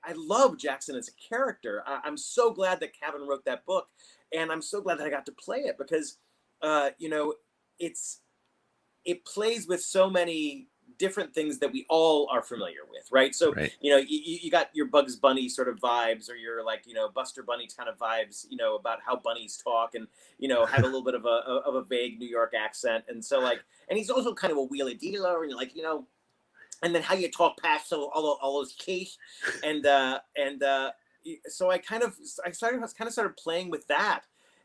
I love Jaxxon as a character. I'm so glad that Cavan wrote that book, and I'm so glad that I got to play it because, you know, it plays with so many different things that we all are familiar with, right? So, you know, you got your Bugs Bunny sort of vibes, or your, like, you know, Buster Bunny kind of vibes, you know, about how bunnies talk, and, you know, have a little bit of a vague New York accent. And so, like, and he's also kind of a wheelie dealer, and, like, you know, and then how you talk past all those keys. And so I kind of started playing with that.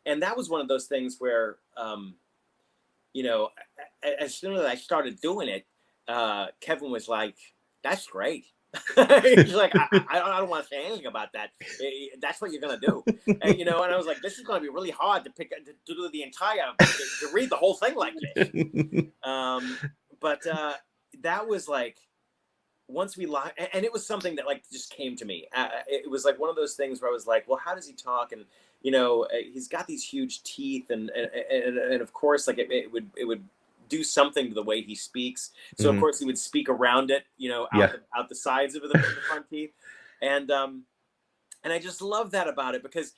And that was one of those things where, you know, as soon as I started doing it, Kevin was like, "That's great." He's like, I don't want to say anything about that. That's what you're gonna do, and, you know. And I was like, "This is gonna be really hard to do the entire to read the whole thing like this." But that was like, once we locked, and it was something that, like, just came to me. It was like one of those things where I was like, "Well, how does he talk?" And, you know, he's got these huge teeth, and of course, like, it would do something to the way he speaks. So of course he would speak around it, you know, out the sides of the front teeth, and I just love that about it, because,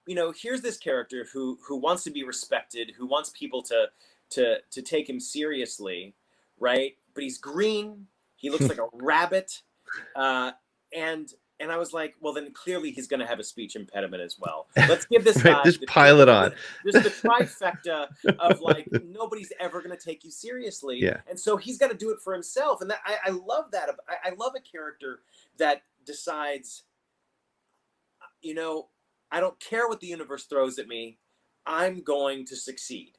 you know, here's this character who wants to be respected, who wants people to take him seriously, right? But he's green. He looks like a rabbit, and I was like, well, then clearly he's going to have a speech impediment as well. Let's give this guy just pile it on. Just the trifecta of, like, nobody's ever going to take you seriously. Yeah. And so he's got to do it for himself. And that, I love that. I love a character that decides, you know, I don't care what the universe throws at me. I'm going to succeed.